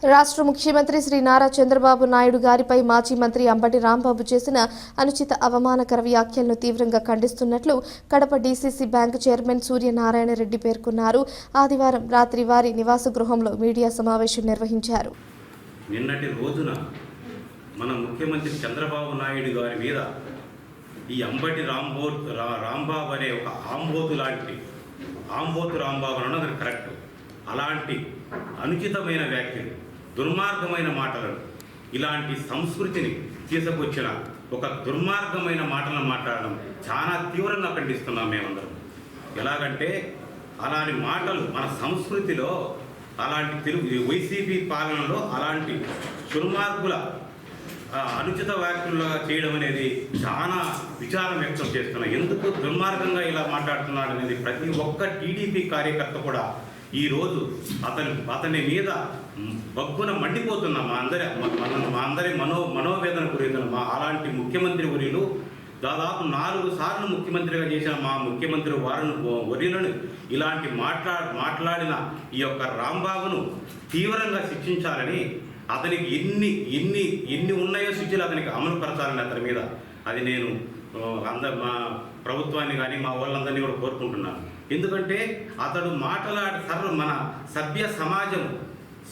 రాష్ట్ర ముఖ్యమంత్రి శ్రీ నారా చంద్రబాబు నాయుడు గారిపై మాజీ మంత్రి అంబటి రాంబాబు చేసిన అనుచిత అవమానకర వ్యాఖ్యలను తీవ్రంగా ఖండిస్తున్నట్లు Kadapa DCC bank chairman Suryanarayana Reddy పేర్కొన్నారు. ఆదివారం రాత్రి వారి నివాస గృహంలో మీడియా సమావేశం నిర్వహించారు. నిన్నటి రోజున మన ముఖ్యమంత్రి చంద్రబాబు నాయుడు గారి మీద ఈ అంబటి రాంబాబు అనే ఒక ఆంబోతు రాంబాబు అన్నది కరెక్ట్. అలాంటి అనుచితమైన వ్యాఖ్యలు, దుర్మార్గమైన మాటలను, ఇలాంటి సంస్కృతిని తీసుకొచ్చిన ఒక దుర్మార్గమైన మాటలను మాట్లాడడం చాలా తీవ్రంగా ఖండిస్తున్నాం మేమందరం. ఎలాగంటే అలాంటి మాటలు మన సంస్కృతిలో, అలాంటి వైసీపీ పాలనలో అలాంటి దుర్మార్గుల అనుచిత వ్యాఖ్యలు చేయడం అనేది చాలా విచారం వ్యక్తం చేస్తున్నాం. ఎందుకు దుర్మార్గంగా ఇలా మాట్లాడుతున్నాడు అనేది ప్రతి ఒక్క టీడీపీ కార్యకర్త కూడా ఈరోజు అతని మీద బగ్గున మండిపోతున్నాం. మా అందరి మనోవేదన గురైన అలాంటి ముఖ్యమంత్రి వర్యులు దాదాపు 4 సార్లు ముఖ్యమంత్రిగా చేసిన మా ముఖ్యమంత్రి వర్యులను ఇలాంటి మాట్లాడిన ఈ యొక్క రాంబాబును తీవ్రంగా శిక్షించాలని, అతనికి ఎన్ని ఉన్నాయో శిక్షలు అతనికి అమలుపరచాలని అతని మీద అది నేను మా ప్రభుత్వాన్ని కానీ మా వాళ్ళందరినీ కూడా కోరుకుంటున్నాను. ఎందుకంటే అతడు మన సభ్య సమాజం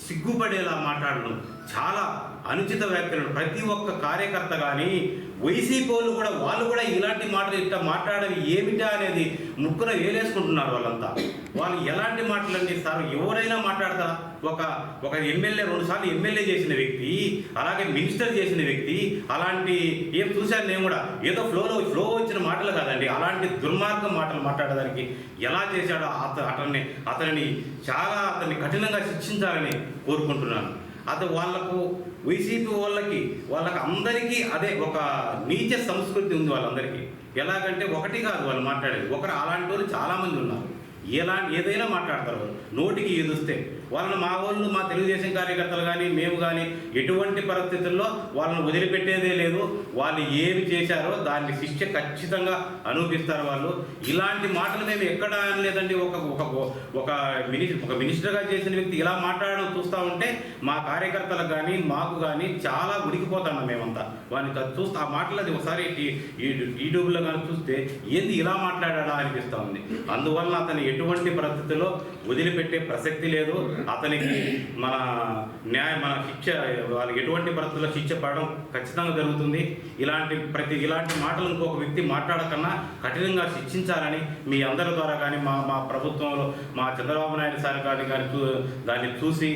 సిగ్గుపడేలా మాట్లాడడం, చాలా అనుచిత వ్యాఖ్యలను ప్రతి ఒక్క కార్యకర్త కానీ వైసీపీ వాళ్ళు కూడా ఇలాంటి మాటలు ఇట్లా మాట్లాడడం ఏమిటా అనేది ముక్కున వేలేసుకుంటున్నారు. వాళ్ళు ఎలాంటి మాటలు అందిస్తారు? ఎవరైనా మాట్లాడతారా? ఒక ఎమ్మెల్యే 2 సార్లు ఎమ్మెల్యే చేసిన వ్యక్తి, అలాగే మినిస్టర్ చేసిన వ్యక్తి, అలాంటి ఏం చూశాను నేను కూడా, ఏదో ఫ్లో వచ్చిన మాటలు కాదండి, అలాంటి దుర్మార్గం మాటలు మాట్లాడడానికి ఎలా చేశాడో అతనిని కఠినంగా శిక్షించాలని కోరుకుంటున్నాను. వాళ్ళకు వైసీపీ వాళ్ళకి అందరికీ అదే ఒక నీచ సంస్కృతి ఉంది వాళ్ళందరికీ. ఎలాగంటే ఒకటి కాదు వాళ్ళు మాట్లాడేది, అలాంటి వాళ్ళు చాలామంది ఉన్నారు. ఏదైనా మాట్లాడతారు, నోటికి ఏదొస్తే వాళ్ళని మా తెలుగుదేశం కార్యకర్తలు కానీ మేము కానీ ఎటువంటి పరిస్థితుల్లో వాళ్ళని వదిలిపెట్టేదే లేదు. వాళ్ళు ఏమి చేశారో దాన్ని శిక్ష ఖచ్చితంగా అనుభవిస్తారు వాళ్ళు. ఇలాంటి మాటలు మేము ఎక్కడ అనలేదండి. ఒక మినిస్టర్గా చేసిన వ్యక్తి ఇలా మాట్లాడడం చూస్తూ ఉంటే మా కార్యకర్తలకు కానీ మాకు కానీ చాలా ఉడికిపోతున్నాం మేమంతా. వాడిని చూస్తే ఆ మాటలు అది ఒకసారి యూట్యూబ్లో కానీ చూస్తే ఏంది ఇలా మాట్లాడా అనిపిస్తూ ఉంది. అందువల్ల అతను ఎటువంటి పరిస్థితుల్లో వదిలిపెట్టే ప్రసక్తి లేదు. అతనికి మన శిక్ష, వాళ్ళకి ఎటువంటి పరిస్థితుల్లో శిక్ష పడడం ఖచ్చితంగా జరుగుతుంది. ఇలాంటి మాటలు ఇంకొక వ్యక్తి మాట్లాడకన్నా కఠినంగా శిక్షించాలని మీ అందరి ద్వారా కానీ మా ప్రభుత్వంలో మా చంద్రబాబు నాయుడు సార్ కానీ దాన్ని చూసి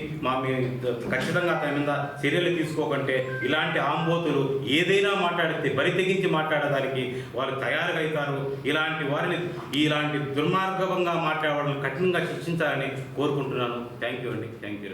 ఖచ్చితంగా అతని మీద చర్యలు తీసుకోకంటే ఇలాంటి ఆంబోతులు ఏదైనా మాట్లాడితే బరి తెగించి మాట్లాడడానికి వాళ్ళు తయారుగా అవుతారు. ఇలాంటి వారిని ఇలాంటి దుర్మార్గంగా మాట్లాడడం కఠినంగా శిక్షించాలని కోరుకుంటున్నాను. థ్యాంక్ యూ అండి. Thank you.